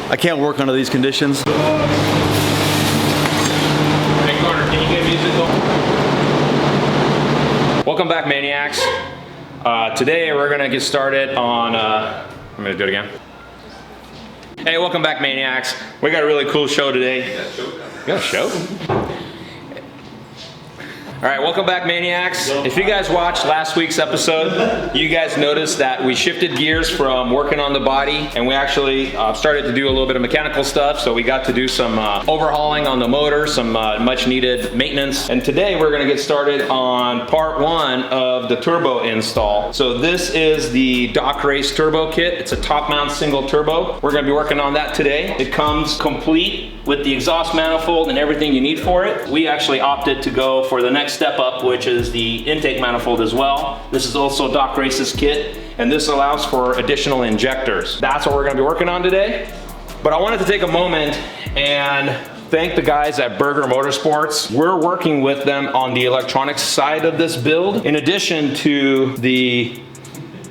I can't work under these conditions. Hey Connor, can you get music going? Welcome back, Maniacs. Today we're gonna get started on, I'm gonna do it again. Hey, welcome back, Maniacs. We got a really cool show today. You got a show? All right, welcome back, Maniacs. If you guys watched last week's episode, you guys noticed that we shifted gears from working on the body, and we actually started to do a little bit of mechanical stuff. So we got to do some overhauling on the motor, some much needed maintenance. And today we're gonna get started on part one of the turbo install. So this is the Doc Race turbo kit. It's a top mount single turbo. We're gonna be working on that today. It comes complete with the exhaust manifold and everything you need for it. We actually opted to go for the next step up, which is the intake manifold as well. This is also Doc Race's kit, and this allows for additional injectors. That's what we're gonna be working on today. But I wanted to take a moment and thank the guys at Berger Motorsports. We're working with them on the electronics side of this build. In addition to the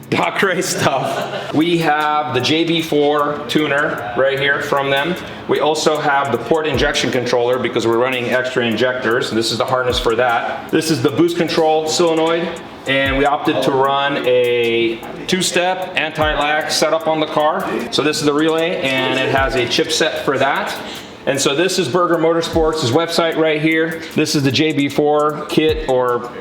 Doc Race stuff, we have the JB4 tuner right here from them. We also have the port injection controller because we're running extra injectors. This is the harness for that. This is the boost control solenoid, and we opted to run a two-step anti-lag setup on the car. So this is the relay, and it has a chipset for that. And so this is Berger Motorsports' website right here. This is the JB4 kit or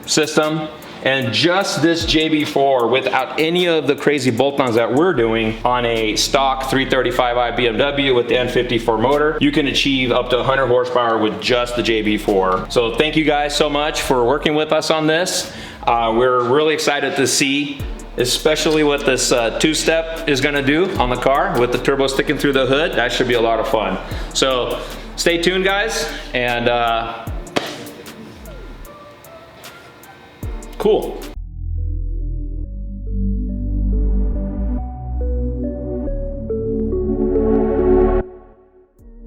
system. And just this JB4, without any of the crazy bolt-ons that we're doing on a stock 335i BMW with the N54 motor, you can achieve up to 100 horsepower with just the JB4. So thank you guys so much for working with us on this. We're really excited to see, especially what this two-step is gonna do on the car with the turbo sticking through the hood. That should be a lot of fun. So stay tuned, guys, and cool.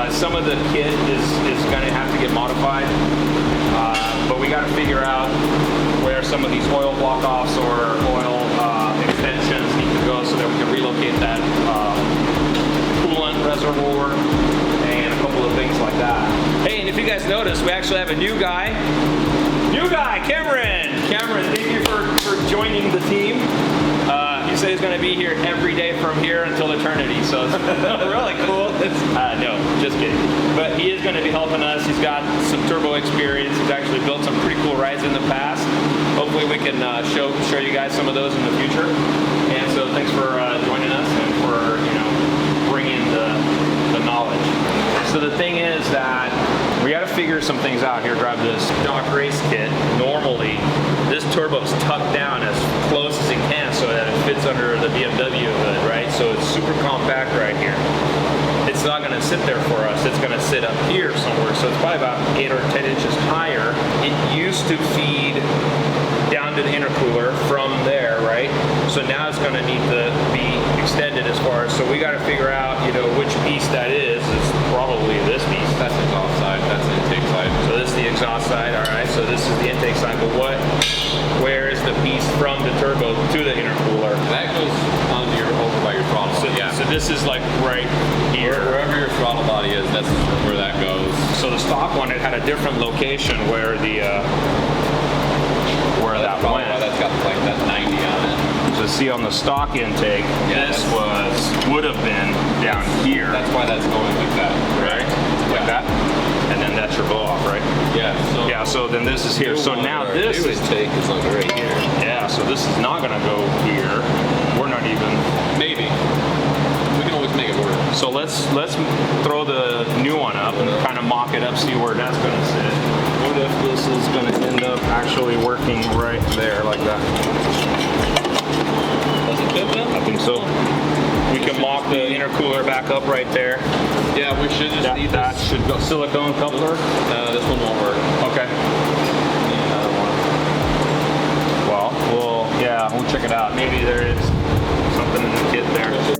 Some of the kit is gonna have to get modified, but we gotta figure out where some of these oil block-offs or oil extensions need to go so that we can relocate that coolant reservoir and a couple of things like that. Hey, and if you guys notice, we actually have a new guy, Cameron. Cameron, thank you for joining the team. He said he's going to be here every day from here until eternity, so it's really cool. No, just kidding. But he is going to be helping us. He's got some turbo experience. He's actually built some pretty cool rides in the past. Hopefully we can show you guys some of those in the future. And so thanks for joining us and for bringing the knowledge. So the thing is that we got to figure some things out here. Drive this Doc Race kit. Normally, this turbo is tucked down as close as it can so that it fits under the BMW hood, right? So it's super compact right here. It's not going to sit there for us. It's going to sit up here somewhere. So it's probably about 8 or 10 inches higher. It used to feed down to the intercooler from there, right? So now it's going to need to be extended as far as, so we got to figure out, which piece that is. It's probably this piece. That's the exhaust side, that's the intake side. So this is the exhaust side, all right. So this is the intake side, but where is the piece from the turbo to the intercooler? That goes onto over by your throttle. So, yeah. So this is like right here. Wherever your throttle body is, that's where that goes. So the stock one, it had a different location where the that went. That's got like that 90 on it. So see on the stock intake, this would have been down here. That's why that's going like that. Right? Like that? And then that's your blow off, right? Yeah. So then this is here. So now this intake is like right here. Yeah, so this is not gonna go here. We're not even. Maybe. We can always make it work. So let's throw the new one up and kind of mock it up, see where that's gonna sit. What if this is gonna end up actually working right there like that? Does it fit then? I think so. We can mock the intercooler back up right there. Yeah, we should just need that. this. Should go silicone coupler. This one won't work. Okay. Well, we'll check it out. Maybe there is something in the kit there.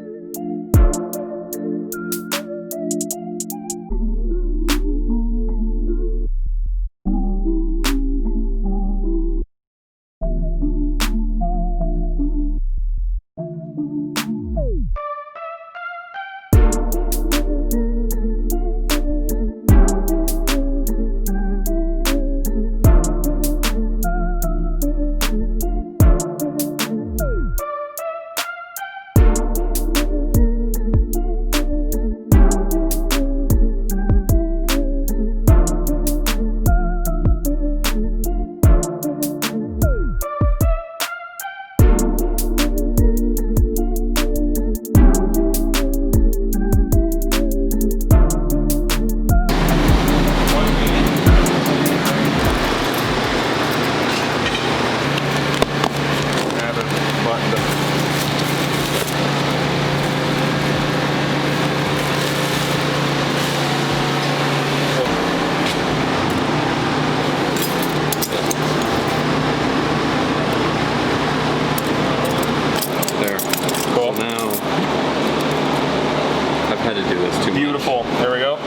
Had to do this too. Beautiful. There we go.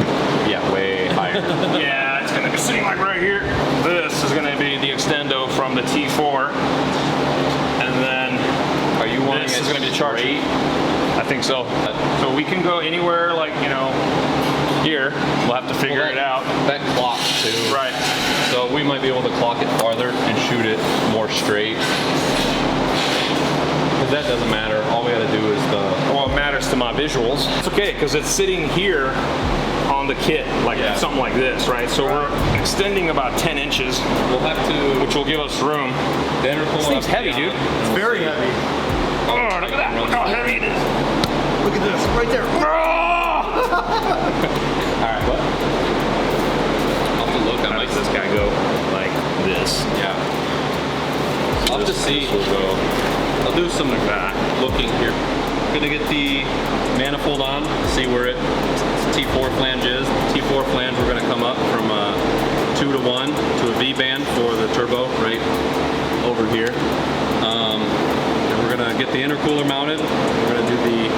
Yeah, way higher. Yeah, it's gonna be sitting like right here. This is gonna be the extendo from the T4. And then Are you wanting this it is gonna be the charge. straight? I think so. So we can go anywhere, like, you know, here. We'll have to figure it out. That clocks too. Right. So we might be able to clock it farther and shoot it more straight. Because that doesn't matter. All we gotta do is Well, it matters to my visuals. It's okay, because it's sitting here on the kit, like something like this, right? So we're extending about 10 inches, we'll have to. which will give us room. The intercooler This thing's heavy, dude. It's very heavy. Oh, look at that. Look how heavy it is. Look at this, right there. Oh! All right, what? I'll have to look. I How might does this guy go like this? Yeah. I'll have to see. This will go. I'll do some of that looking here. Gonna get the manifold on, see where it T4 flange is. T4 flange, we're gonna come up from 2 to 1 to a V band for the turbo right over here. And we're gonna get the intercooler mounted. We're gonna do the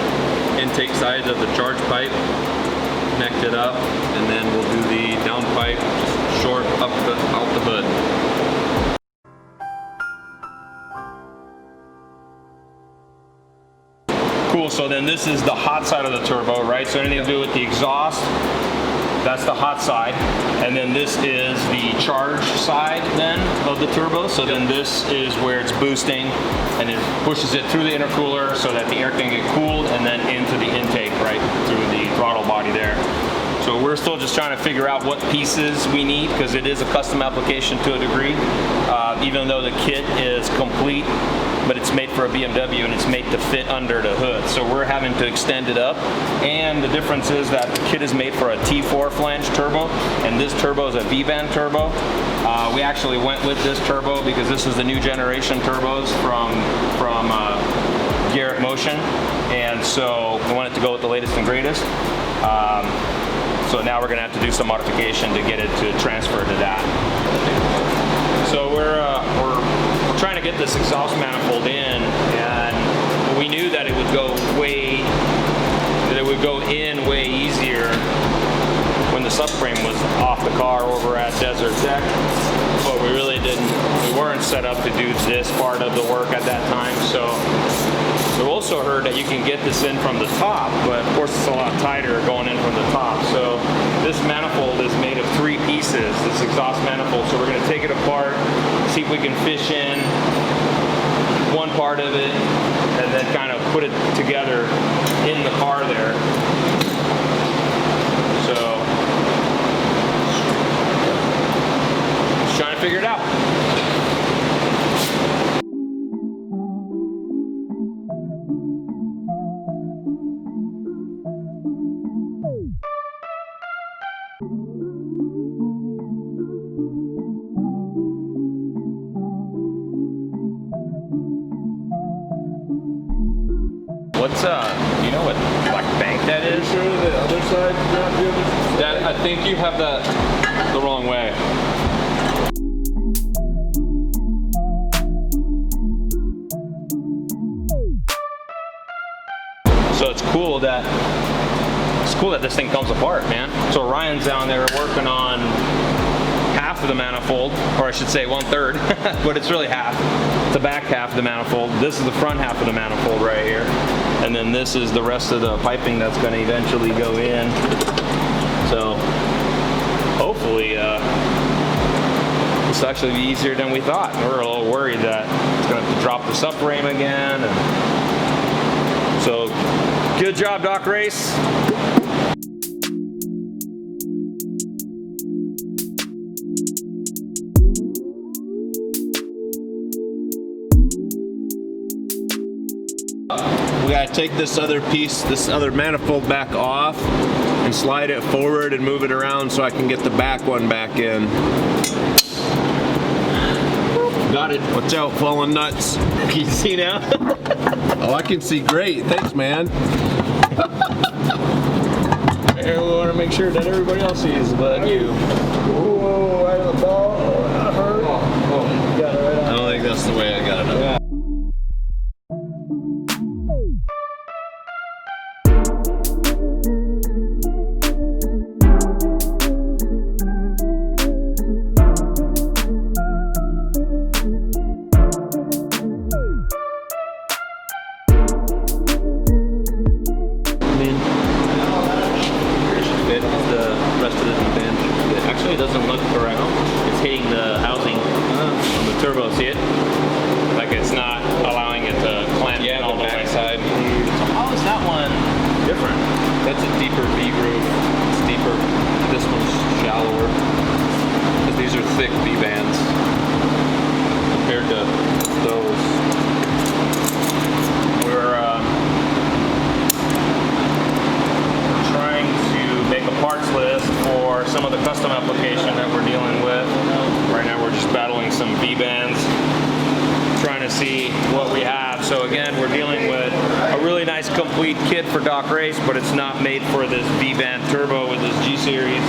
intake side of the charge pipe, connect it up, and then we'll do the down pipe just short up out the hood. Cool, so then this is the hot side of the turbo, right? So anything to do with the exhaust, that's the hot side. And then this is the charge side then of the turbo. So then this is where it's boosting and it pushes it through the intercooler so that the air can get cooled and then into the intake right through the throttle body there. So we're still just trying to figure out what pieces we need because it is a custom application to a degree. Even though the kit is complete, but it's made for a BMW and it's made to fit under the hood. So we're having to extend it up. And the difference is that the kit is made for a T4 flange turbo and this turbo is a V-band turbo. We actually went with this turbo because this is the new generation turbos from Garrett Motion. And so we wanted to go with the latest and greatest. So now we're gonna have to do some modification to get it to transfer to that. So we're trying to get this exhaust manifold in, and we knew that it would go in way easier when the subframe was off the car over at Desert Tech, but we weren't set up to do this part of the work at that time. So we also heard that you can get this in from the top, but of course it's a lot tighter going in from the top. So this manifold is made of 3 pieces, this exhaust manifold. So we're going to take it apart, see if we can fish in one part of it, and then kind of put it together in the car there. So just trying to figure it out. What's you know what black bank that is? Sure, the other side, not the other side. That, I think you have that the wrong way. So it's cool that this thing comes apart, man. So Ryan's down there working on half of the manifold, or I should say 1/3, but it's really half. The back half of the manifold. This is the front half of the manifold right here. And then this is the rest of the piping that's going to eventually go in. So hopefully this will actually be easier than we thought. We were a little worried that it's going to have to drop the subframe again. And so good job, Doc Race. We gotta take this other piece, this other manifold back off and slide it forward and move it around so I can get the back one back in. Got it. Watch out, falling nuts. Can you see now? Oh, I can see great. Thanks, man. We want to make sure that everybody else sees but you. Whoa, right on the ball. That hurt. Oh, you got it right on. I don't think that's the way I got it up. Yeah. doesn't look correct. It's hitting the housing on the turbo. See it? Like it's not allowing it to clamp in all the way. Backside. So how is that one different? That's a deeper V groove. It's deeper. This one's shallower. Because these are thick V bands compared to those. We're trying to make a parts list for some of the custom application that we're dealing with. Right now we're just battling some V-bands, trying to see what we have. So again, we're dealing with a really nice complete kit for Doc Race, but it's not made for this V-band turbo with this G-Series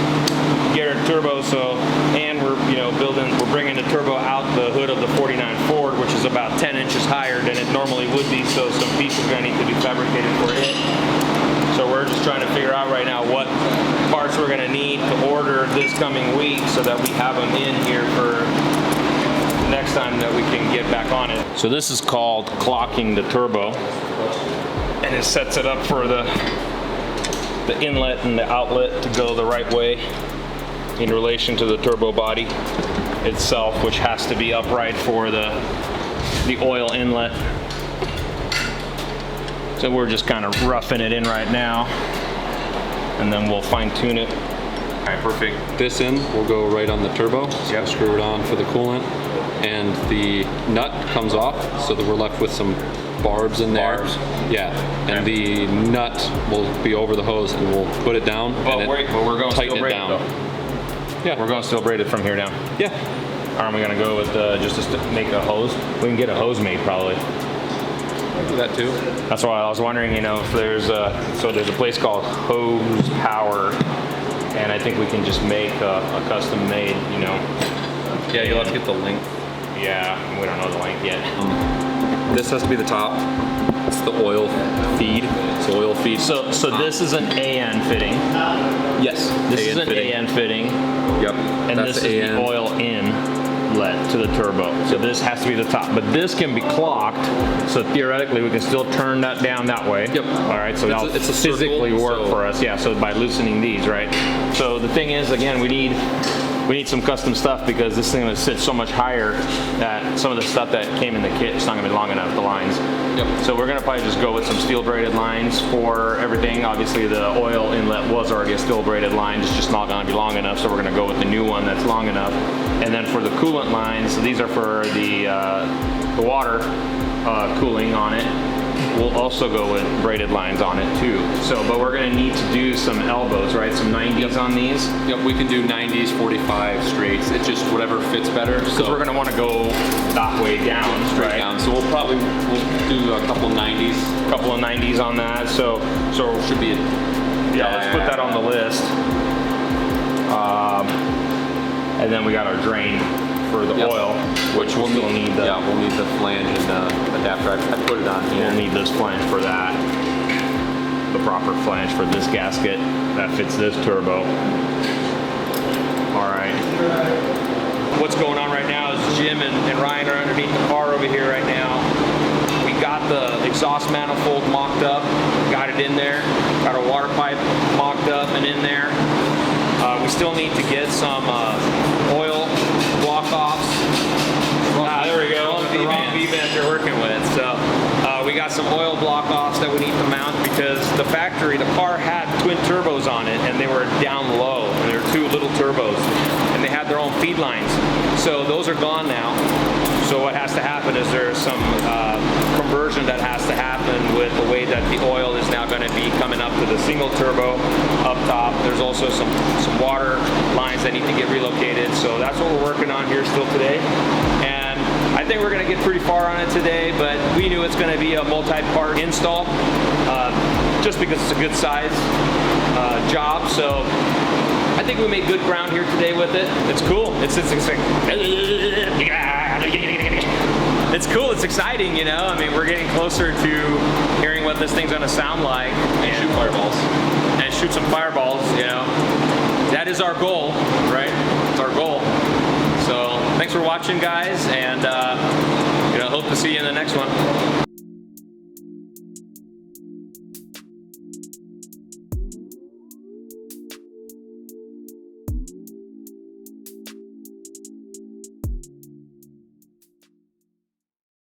geared turbo. So, and we're we're bringing the turbo out the hood of the 49 Ford, which is about 10 inches higher than it normally would be. So some pieces are going to need to be fabricated for it. So we're just trying to figure out right now what parts we're going to need to order this coming week so that we have them in here for next time that we can get back on it. So this is called clocking the turbo, and it sets it up for the inlet and the outlet to go the right way in relation to the turbo body itself, which has to be upright for the oil inlet. So we're just kind of roughing it in right now, and then we'll fine tune it. All right, perfect. This end will go right on the turbo. So Yep. screw it on for the coolant. And the nut comes off so that we're left with some barbs in there. Barbs. Yeah. And the nut will be over the hose, and we'll put it down But and we're going to tighten steel it braid it down. though. Yeah. We're going to steel braid it from here down. Yeah. Aren't we going to go with just to make a hose? We can get a hose made probably. I'll do that too. That's why I was wondering, if there's there's a place called Hose Power, and I think we can just make a custom made, Yeah, you'll have to get the length. Yeah, we don't know the length yet. This has to be the top. It's the oil feed. It's oil feed. So this is an AN fitting. Yes. This is an fitting. AN fitting, Yep. and That's this is the oil inlet to the turbo. So this has to be the top, but this can be clocked. So theoretically, we can still turn that down that way. Yep. All right. So that'll it's a circle, physically work so- for us. Yeah. So by loosening these, right? So the thing is, again, we need some custom stuff because this thing sits so much higher that some of the stuff that came in the kit is not going to be long enough, the lines. Yep. So we're going to probably just go with some steel braided lines for everything. Obviously the oil inlet was already a steel braided line, it's just not going to be long enough, so we're going to go with the new one that's long enough. And then for the coolant lines, so these are for the water cooling on it. We'll also go with braided lines on it too. So, but we're gonna need to do some elbows, right? Some 90s on these. Yep, we can do 90s, 45 straights. It's just whatever fits better. Because we're gonna wanna go that way down, straight right? down. So we'll do a couple 90s. A couple of 90s on that. So Should be let's put that on the list. And then we got our drain for the oil, which we'll still need the. Yeah, we'll need the flange and adapter. I put it on here. We'll need this flange for that. The proper flange for this gasket that fits this turbo. All right. What's going on right now is Jim and Ryan are underneath the car over here right now. We got the exhaust manifold mocked up, got it in there, got our water pipe mocked up and in there. We still need to get some oil block-offs. There we go, the wrong V-vent you're working with. So we got some oil block-offs that we need to mount because the car had twin turbos on it and they were down low. And they were two little turbos and they had their own feed lines. So those are gone now. So what has to happen is there's some conversion that has to happen with the way that the oil is now going to be coming up to the single turbo up top. There's also some water lines that need to get relocated. So that's what we're working on here still today. And I think we're going to get pretty far on it today, but we knew it's going to be a multi-part install just because it's a good size job. So I think we made good ground here today with it. It's cool. It's cool. It's exciting, I mean, we're getting closer to hearing what this thing's gonna sound like. And shoot fireballs. And shoot some fireballs, That is our goal, right? It's our goal. So thanks for watching, guys, and hope to see you in the next one.